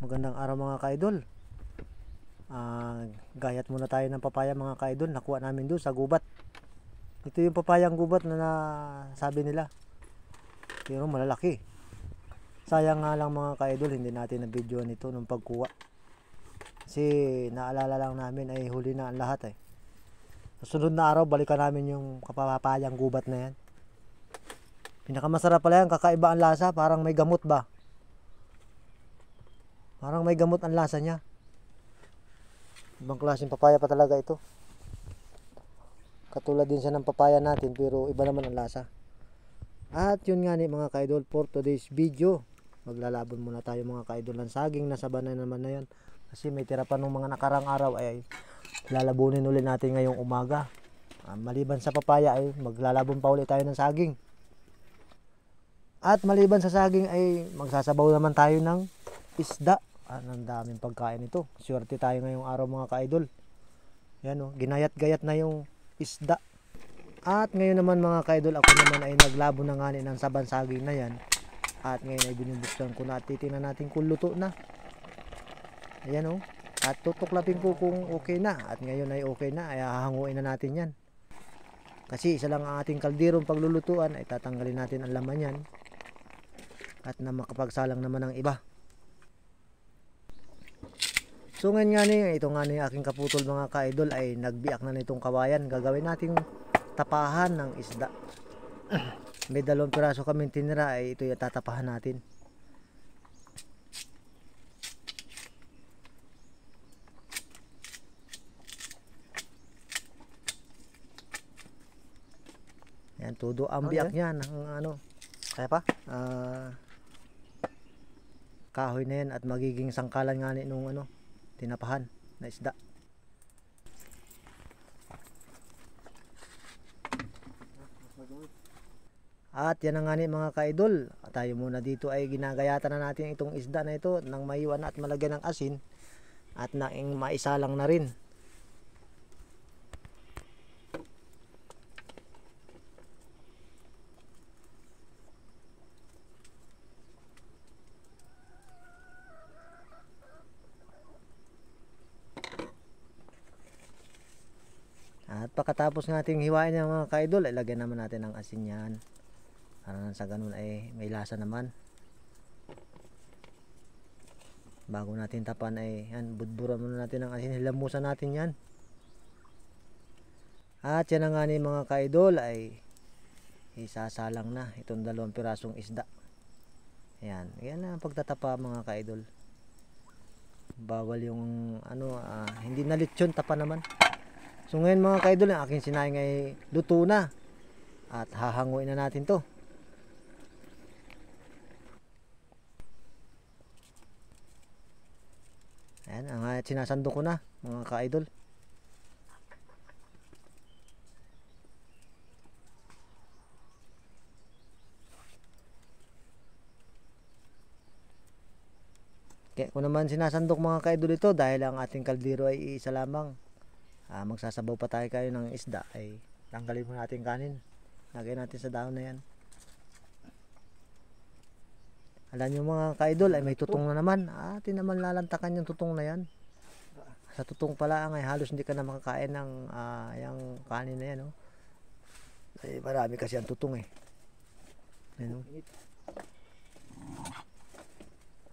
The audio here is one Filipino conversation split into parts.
Magandang araw mga ka-idol. Gayat muna tayo ng papaya mga ka-idol. Nakuha namin doon sa gubat. Ito yung papayang gubat na sabi nila. Pero malalaki. Sayang nga lang mga ka-idol, hindi natin na-videoan ito nung pagkuha. Kasi naalala lang namin ay huli na ang lahat eh. Sa sunod na araw, balikan namin yung papayang gubat na yan. Pinakamasarap pala yan, kakaiba ang lasa, parang may gamot ba? Parang may gamot ang lasa niya. Ibang klaseng papaya pa talaga ito. Katulad din siya ng papaya natin pero iba naman ang lasa. At yun nga ni mga ka-idol, for today's video, maglalabon muna tayo mga ka-idol ng saging. Nasa banay naman na yan. Kasi may tira pa nung mga nakarang araw ay lalabunin ulit natin ngayong umaga. Maliban sa papaya ay maglalabon pa ulit tayo ng saging. At maliban sa saging ay magsasabaw naman tayo ng isda. Ang daming pagkain ito. Swerte tayo ngayong araw mga ka-idol. Yan o, ginayat-gayat na yung isda. At ngayon naman mga ka-idol, ako naman ay naglabo na nga ng saban saging na yan. At ngayon ay binubuksan ko na at titingnan natin kung luto na. Ayan o. At tutuklapin ko kung okay na. At ngayon ay okay na, ay hahanguin na natin yan. Kasi isa lang ang ating kalderong paglulutuan, ay tatanggalin natin ang laman yan. At na makapagsalang naman ang iba. So ngayon nga ito nga ni aking kaputol mga ka-idol ay nagbiak na nitong kawayan. Gagawin nating tapahan ng isda. May 2 piraso kami tinira ay ito yung tatapahan natin. Yan, todo ang biak niya ng ano. Kaya pa? Kahoy na yan at magiging sangkalan nga nung ano, tinapahan na isda. At yan na nga ni mga ka-idol. Tayo muna dito ay ginagayatan na natin itong isda na ito nang maiwan at malagyan ng asin at naing maisalang na rin. At pagkatapos nating hiwain yung mga ka-idol, ilagay naman natin ang asin yan. Para sa ganun ay may lasa naman. Bago natin tapan ay yan, budburan muna natin ang asin, hilamusan natin yan. At yan na nga ni mga ka-idol ay isasalang na itong 2 pirasong isda. Ayan, yan na ang pagtatapa mga ka-idol. Bawal yung ano, hindi na lechon, tapa naman. So ngayon mga ka-idol, ang aking sinaing ay luto na. At hahanguin na natin to. Ayan, sinasando ko na mga ka-idol. Kaya kung naman sinasandok mga ka-idol ito dahil ang ating kaldero ay isa lamang. Magsasabaw pa tayo kayo ng isda ay tanggalin mo natin kanin. Lagay natin sa dahon na yan. Alam nyo mga ka-idol ay may tutong na naman. Atin naman lalantakan yung tutong na yan. Sa tutong pala ay halos hindi ka na makakain ng yung kanin na yan. Oh. Ay, marami kasi ang tutong eh. Ano?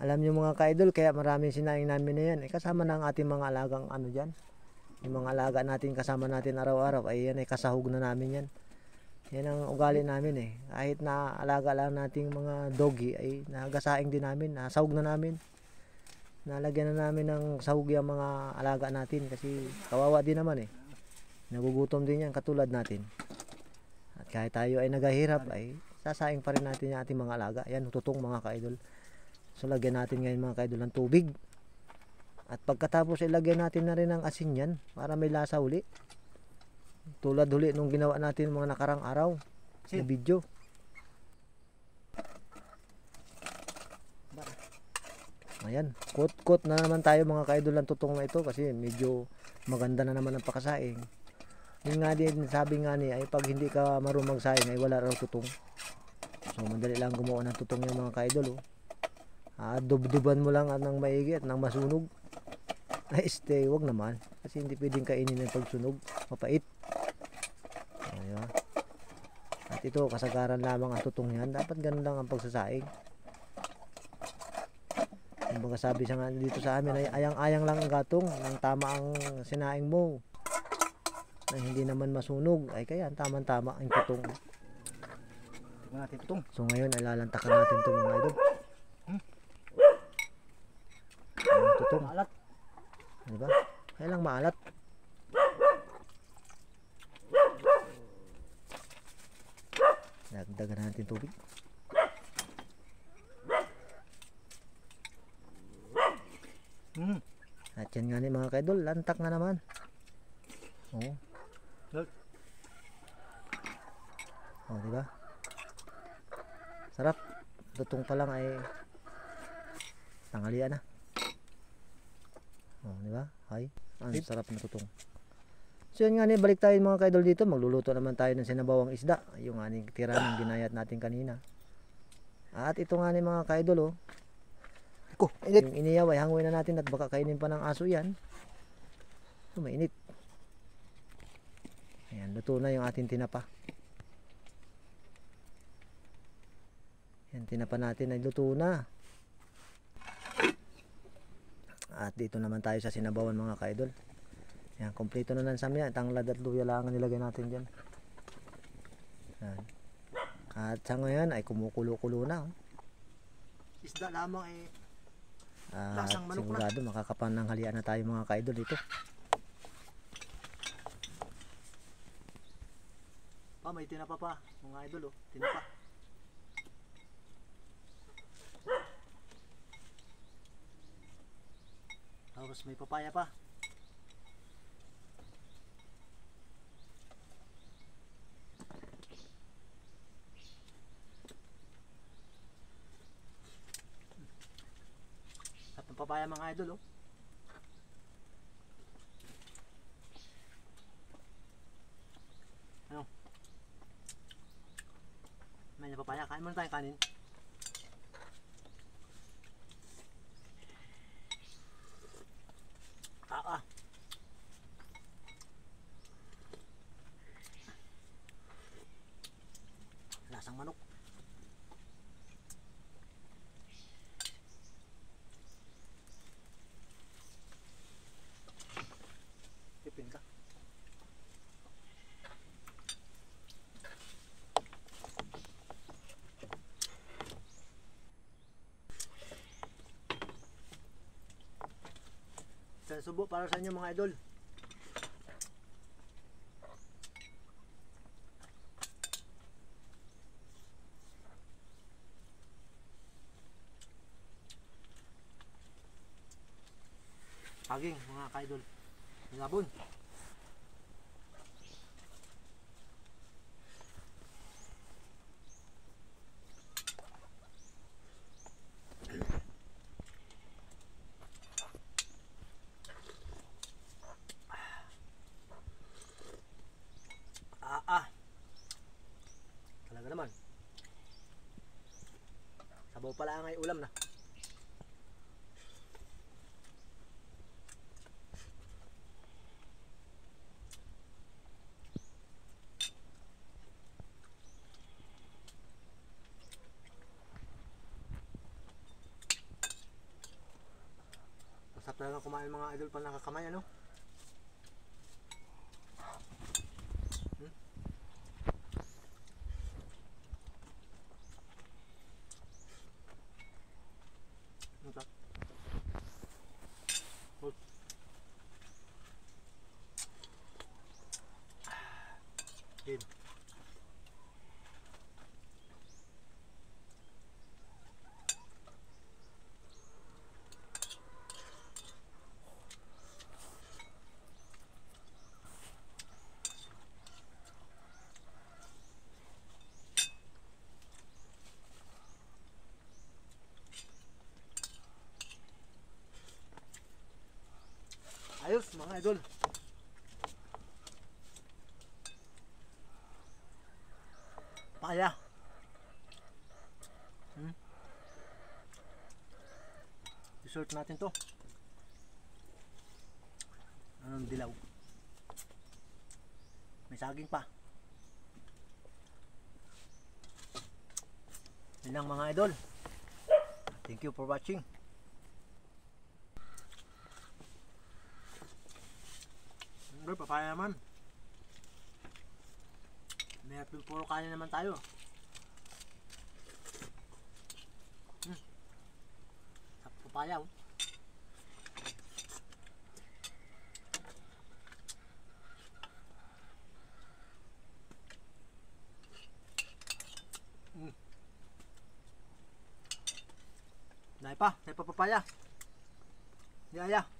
Alam nyo mga ka-idol kaya maraming sinaing namin na yan. Kasama na ang ating mga alagang ano dyan. Yung mga alaga natin kasama natin araw-araw ay yan ay kasahog na namin yan. Yan ang ugali namin eh. Kahit na alaga lang nating mga doggy ay nagasaing din namin, nasahog na namin. Nalagyan na namin ng sahog yung mga alaga natin kasi kawawa din naman eh. Nagugutom din yan katulad natin. At kahit tayo ay nagahirap ay sasaing pa rin natin yung ating mga alaga. Yan tutong mga ka-idol. So lagyan natin ngayon mga ka-idol ng tubig. At pagkatapos ilagay natin na rin ang asin yan para may lasa uli. Tulad uli nung ginawa natin mga nakarang araw sa video. Ayan, kot na naman tayo mga ka-idol ng tutong na ito kasi medyo maganda na naman ang pakasaing. Yung nga din, sabi nga ni ay pag hindi ka marunong magsaing ay wala raw tutong. So madali lang gumawa ng tutong yung mga ka-idol. Oh. Dubduban mo lang ng maigi at nang masunog. Ay, stay, wag naman. Kasi hindi pwedeng kainin ng pagsunog. Mapait. Ayun. At ito, kasagaran lamang ang tutong yan. Dapat ganun lang ang pagsasaing. Yung mga sabi siya nga dito sa amin ay ayang-ayang lang ang gatong nang tama ang sinaing mo. Nang hindi naman masunog. Ay kaya, tama-tama ang tutong. Tingnan natin tutong. So ngayon, ay lalantakan natin ito mga idol. Ang tutong. Maalat. Diba? Kaya lang maalat. Dagdagan natin tubig. At yan nga ni mga kaidol, lantak na naman. Oo. Oh, diba? Sarap. Tutong pa lang ay tanghalian na. Oh, diba? Ay, ang sarap na tutong. So yun nga ni, balik tayo mga kaidol dito. Magluluto naman tayo ng sinabawang isda. Yung aning tira ng ginayat natin kanina. At ito nga ni mga kaidol, oh. Yung iniyaw ay hanguin na natin at baka kainin pa ng aso yan. So mainit. Ayan, luto na yung ating tinapa. Yan, tinapa natin ay luto na. At dito naman tayo sa sinabawan mga kaidol. Yan, kompleto na ng samya. Tanglad at luya lang ang nilagay natin dyan. Yan. At sa ngayon ay kumukulo-kulo na. Oh. Isda lamang eh. At sigurado makakapananghalian na tayo mga kaidol dito. May tinapa pa mga idol, oh. Tinapa. Tapos may papaya pa. At ang papaya mga idol, oh. Ano? May napapaya. Kain muna tayong kanin. Lasang manok. Tipin ka. Isang subo para sa inyo mga idol. Paging mga kaidol. Labon. Talaga naman. Sabaw pala ang ay ulam na. Masarap talaga kumain mga idol pa nakakamay, ano? Good. Ayos mga idol. Paya. Dessert natin to. Anong dilaw? May saging pa. Yan lang mga idol. Thank you for watching. Idol, papaya naman. May puro kanin naman tayo. Sa papaya oh. Dahil pa papaya. Yaya.